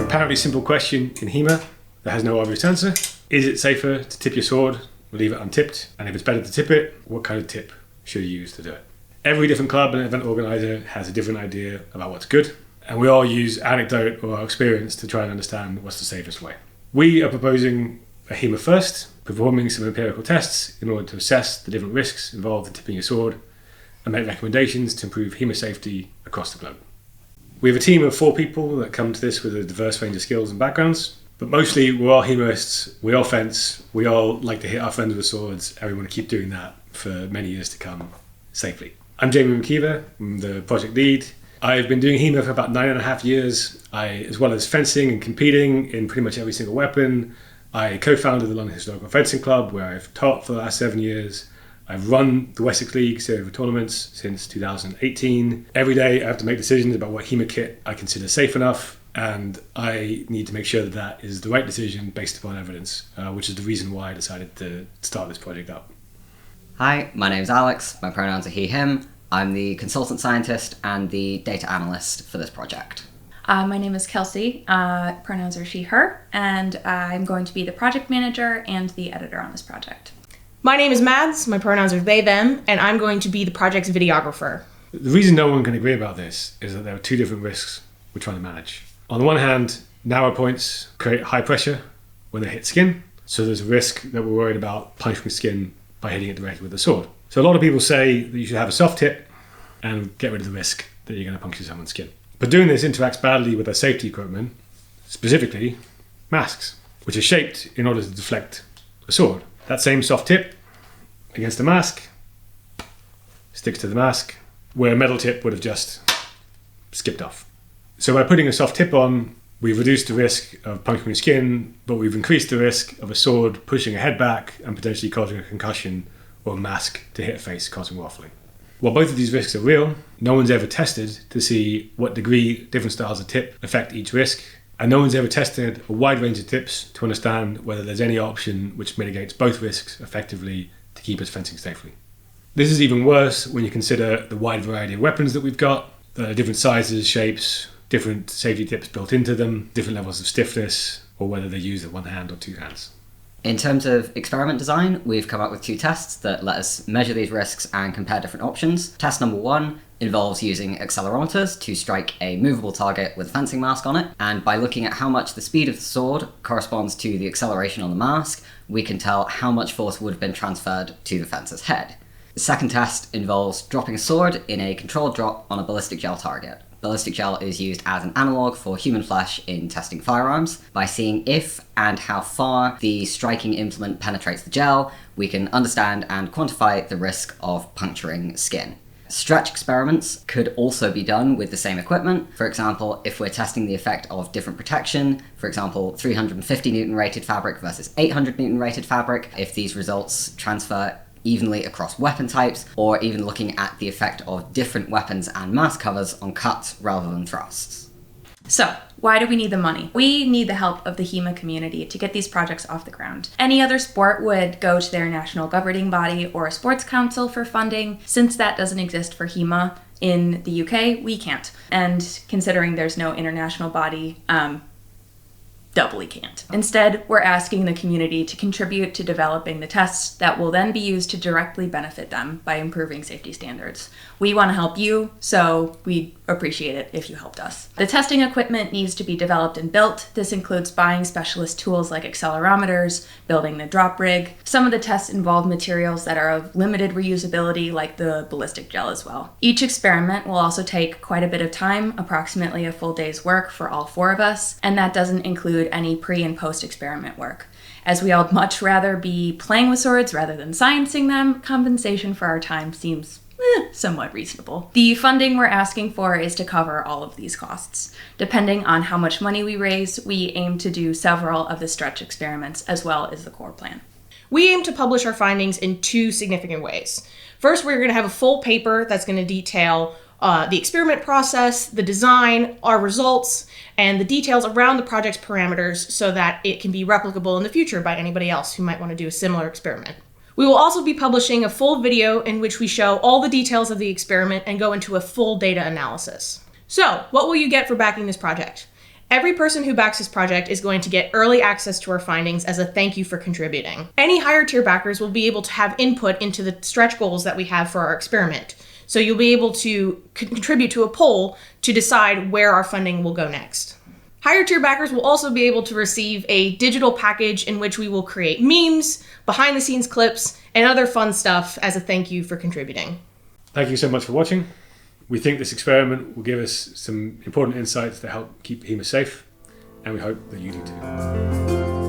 apparently simple question in HEMA that has no obvious answer. Is it safer to tip your sword or leave it untipped? And if it's better to tip it, what kind of tip should you use to do it? Every different club and event organizer has a different idea about what's good, and we all use anecdote or our experience to try and understand what's the safest way. We are proposing a HEMA first, performing some empirical tests in order to assess the different risks involved in tipping your sword and make recommendations to improve HEMA safety across the globe. We have a team of 4 people that come to this with a diverse range of skills and backgrounds, but mostly we're all HEMAists, we all fence, we all like to hit our friends with swords, and we want to keep doing that for many years to come safely. I'm Jamie McKeever, I'm the project lead. I've been doing HEMA for about 9.5 years, as well as fencing and competing in pretty much every single weapon. I co-founded the London Historical Fencing Club, where I've taught for the last 7 years. I've run the Wessex League series of tournaments since 2018. Every day I have to make decisions about what HEMA kit I consider safe enough, and I need to make sure that that is the right decision based upon evidence, which is the reason why I decided to start this project up. Hi, my name's Alex. My pronouns are he, him. I'm the consultant scientist and the data analyst for this project. My name is Kelsey. Pronouns are she, her, and I'm going to be the project manager and the editor on this project. My name is Mads, my pronouns are they, them, and I'm going to be the project's videographer. The reason no one can agree about this is that there are 2 different risks we're trying to manage. On the one hand, narrow points create high pressure when they hit skin, so there's a risk that we're worried about puncturing skin by hitting it directly with a sword. So a lot of people say that you should have a soft tip and get rid of the risk that you're going to puncture someone's skin. But doing this interacts badly with our safety equipment, specifically masks, which are shaped in order to deflect a sword. That same soft tip against a mask sticks to the mask, where a metal tip would have just skipped off. So by putting a soft tip on, we've reduced the risk of puncturing skin, but we've increased the risk of a sword pushing a head back and potentially causing a concussion, or a mask to hit a face causing waffling. While both of these risks are real, no one's ever tested to see what degree different styles of tip affect each risk, and no one's ever tested a wide range of tips to understand whether there's any option which mitigates both risks effectively to keep us fencing safely. This is even worse when you consider the wide variety of weapons that we've got. There are different sizes, shapes, different safety tips built into them, different levels of stiffness, or whether they're used with 1 hand or 2 hands. In terms of experiment design, we've come up with 2 tests that let us measure these risks and compare different options. Test number 1 involves using accelerometers to strike a movable target with a fencing mask on it, and by looking at how much the speed of the sword corresponds to the acceleration on the mask, we can tell how much force would have been transferred to the fencer's head. The second test involves dropping a sword in a controlled drop on a ballistic gel target. Ballistic gel is used as an analogue for human flesh in testing firearms. By seeing if and how far the striking implement penetrates the gel, we can understand and quantify the risk of puncturing skin. Stretch experiments could also be done with the same equipment. For example, if we're testing the effect of different protection, for example, 350 Newton rated fabric versus 800 Newton rated fabric, if these results transfer evenly across weapon types, or even looking at the effect of different weapons and mask covers on cuts rather than thrusts. So, why do we need the money? We need the help of the HEMA community to get these projects off the ground. Any other sport would go to their national governing body or a sports council for funding. Since that doesn't exist for HEMA in the UK, we can't. And considering there's no international body, doubly can't. Instead, we're asking the community to contribute to developing the tests that will then be used to directly benefit them by improving safety standards. We want to help you, so we'd appreciate it if you helped us. The testing equipment needs to be developed and built. This includes buying specialist tools like accelerometers, building the drop rig. Some of the tests involve materials that are of limited reusability, like the ballistic gel as well. Each experiment will also take quite a bit of time, approximately a full day's work for all 4 of us, and that doesn't include any pre- and post-experiment work. As we all much rather be playing with swords rather than sciencing them, compensation for our time seems somewhat reasonable. The funding we're asking for is to cover all of these costs. Depending on how much money we raise, we aim to do several of the stretch experiments as well as the core plan. We aim to publish our findings in 2 significant ways. First, we're going to have a full paper that's going to detail the experiment process, the design, our results, and the details around the project's parameters so that it can be replicable in the future by anybody else who might want to do a similar experiment. We will also be publishing a full video in which we show all the details of the experiment and go into a full data analysis. So, what will you get for backing this project? Every person who backs this project is going to get early access to our findings as a thank you for contributing. Any higher tier backers will be able to have input into the stretch goals that we have for our experiment. So you'll be able to contribute to a poll to decide where our funding will go next. Higher tier backers will also be able to receive a digital package in which we will create memes, behind the scenes clips, and other fun stuff as a thank you for contributing. Thank you so much for watching. We think this experiment will give us some important insights that help keep HEMA safe, and we hope that you do too.